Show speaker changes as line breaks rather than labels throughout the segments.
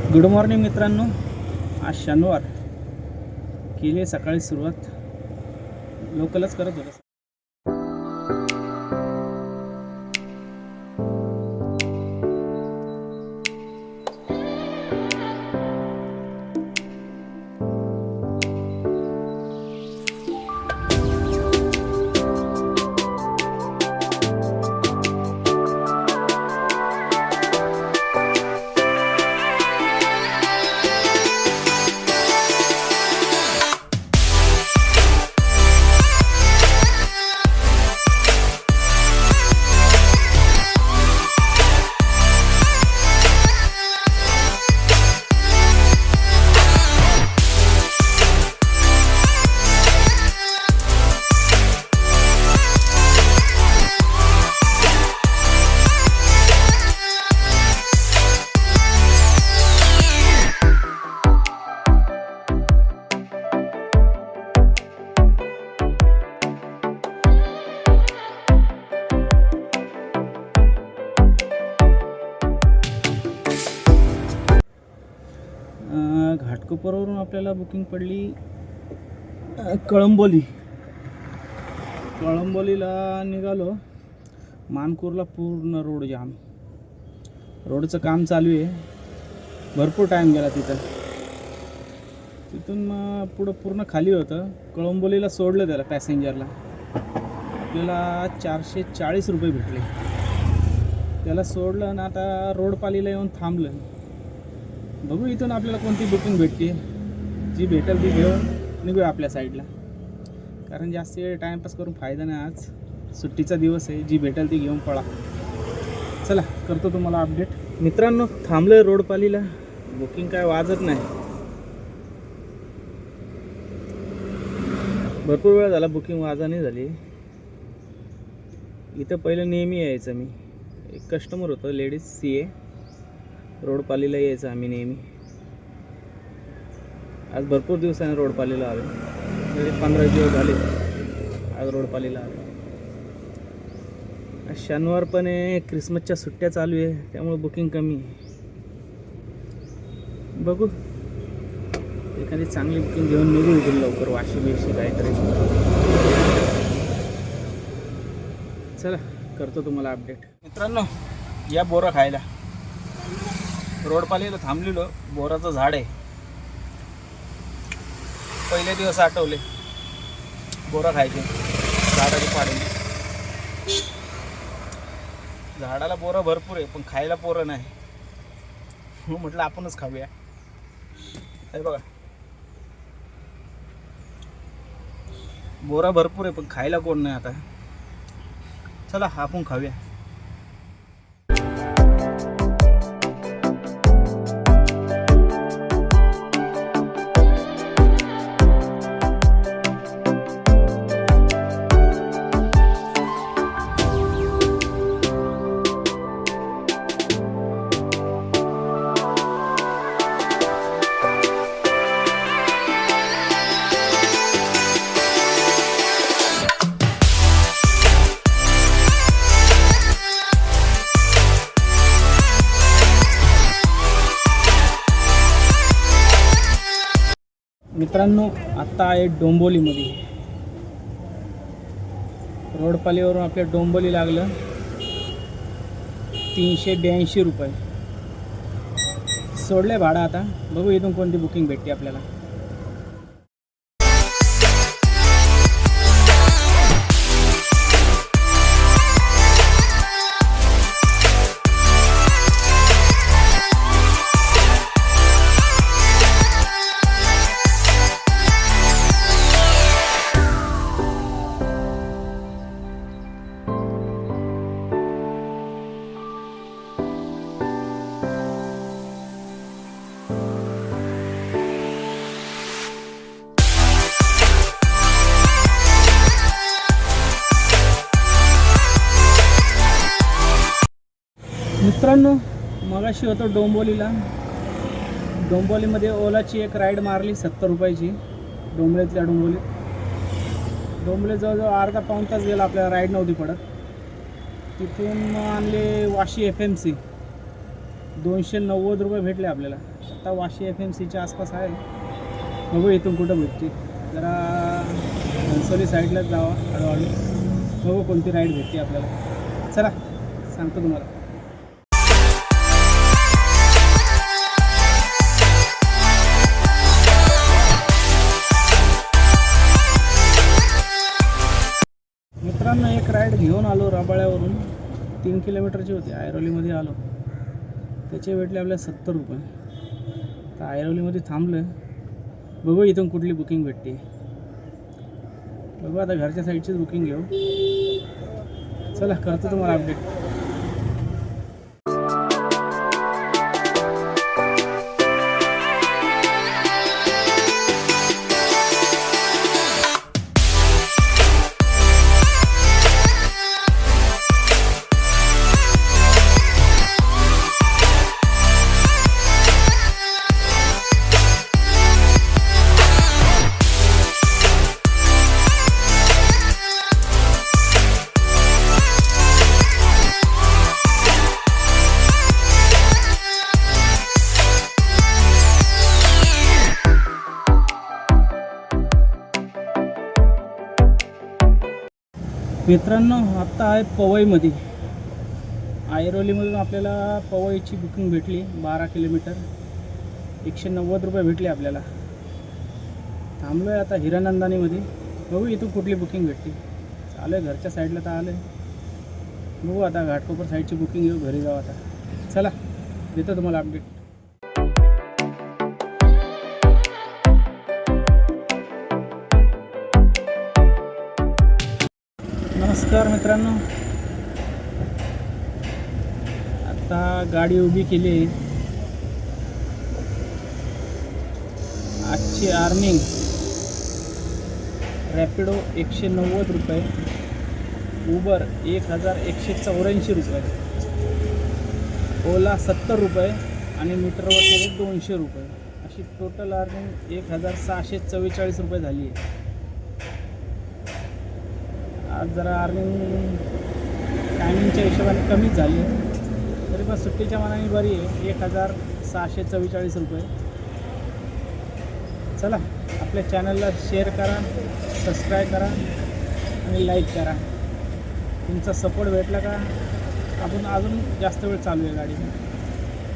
Good morning मित्रांनो, आज शनिवार केली सकाळी सुरुवात लोकलच करत होतो. घाटकोपरवरून आपल्याला बुकिंग पडली कळंबोलीला निघालो. मानपूरला पूर्ण रोड जाम, रोडचं काम चालू आहे. भरपूर टाईम गेला तिथून मग पुढं पूर्ण खाली होतं. कळंबोलीला सोडलं त्याला पॅसेंजरला. आपल्याला 440 रुपये भेटले. त्याला सोडलं आणि आता रोडपालीला येऊन थांबलं. बघू इथून आपल्याला कोणती बुकिंग भेटते. जी भेटेल ती घेऊन निघूया आपल्या साईडला, कारण जास्त वेळ टाईमपास करून फायदा नाही. आज सुट्टीचा दिवस आहे. जी भेटेल ती घेऊन पळा. चला करतो तुम्हाला अपडेट. मित्रांनो, थांबलं रोडपालीला. बुकिंग काय वाजत नाही. भरपूर वेळ झाला बुकिंग वाजा नाही झाली. इथं पहिलं नेहमी यायचं मी. एक कस्टमर होतं, लेडीज CA. रोडपालीला यायचं आम्ही नेहमी. आज भरपूर दिवसाने रोडपालीला आलो. तरी 15 दिवस झाले आज रोडपालीला आलो. आज शनिवार पण आहे, क्रिसमसच्या सुट्ट्या चालू आहे, त्यामुळे बुकिंग कमी आहे. बघू एखादी चांगली बुकिंग घेऊन निघू इथून लवकर. वाशी काहीतरी. चला करतो तुम्हाला अपडेट. मित्रांनो, या बोरं खायला रोडपालीला थांबलेलो. बोराचं झाड आहे. पहिले दिवस आठवले. बोरं खायचे झाडाची पाडून. झाडाला बोरं भरपूर आहे पण खायला पोरं नाही. म्हटलं आपणच खाऊया. हे बघा, बोरा भरपूर आहे पण खायला कोण नाही. आता चला आपण खाऊया. मित्रांनो, आत्ता आहे डोंबिवलीमध्ये. रोडपालीवरून आपल्या डोंबिवली लागलं 382 रुपये. सोडले भाडं. आता बघू इथून कोणती बुकिंग भेटते आपल्याला. मित्रांनो, मगाशी होतो डोंबिवलीमध्ये ओलाची एक राईड मारली 70 रुपयाची. डोंबिवलीतल्या डोंबिवली जवळजवळ अर्धा पाऊण तास गेला. आपल्याला राईड नव्हती पडत. तिथून आणले वाशी FMC. 290 रुपये भेटले आपल्याला. आता वाशी FMCच्या आसपास आहे. बघू इथून कुठं भेटते. जरा घनसोली साईडलाच जावा हळूहळू. बघू कोणती राईड भेटते आपल्याला. चला सांगतो तुम्हाला. मित्रांनो एक राईड घेऊन आलो रबाळ्यावरून. 3 किलोमीटरची होती. ऐरोलीमध्ये आलो. त्याचे भेटले आपल्याला 70 रुपये. तर ऐरोलीमध्ये थांबलं. बघू इथून कुठली बुकिंग भेटते. बघू आता घरच्या साईडचीच बुकिंग घेऊ. चला करतो तुम्हाला अपडेट. मित्रांनो आत्ता आहे पवईमध्ये. ऐरोलीमधून आपल्याला पवईची बुकिंग भेटली. 12 किलोमीटर 190 रुपये भेटले आपल्याला. थांबलो आहे आता हिरानंदानीमध्ये. बघू इथून कुठली बुकिंग भेटते. चालू आहे घरच्या साईडला तर आलं आहे. बघू आता घाटकोपर साईडची बुकिंग घेऊ. घरी जाऊ आता. चला देतो तुम्हाला अपडेट. नमस्कार मित्रांनो. आता गाडी उभी केली आहे. आजची अर्निंग रॅपिडो 190 रुपये, उबर 1184 रुपये, ओला 70 रुपये आणि मीटरवर गेले 200 रुपये. अशी टोटल अर्निंग 1644 रुपये झाली आहे. आज जरा अर्निंग टायमिंगच्या हिशोबाने कमीच झाली आहे. तरी पण सुट्टीच्या मानाने बरी आहे. 1644 रुपये. चला आपल्या चॅनलला शेअर करा, सबस्क्राईब करा आणि लाईक करा. तुमचा सपोर्ट भेटला का आपण अजून जास्त वेळ चालू आहे गाडी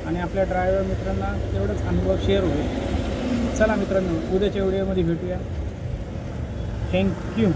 आणि आपल्या ड्रायव्हर मित्रांना तेवढंच अनुभव शेअर होईल. चला मित्रांनो उद्याच्या व्हिडिओमध्ये भेटूया. थँक्यू.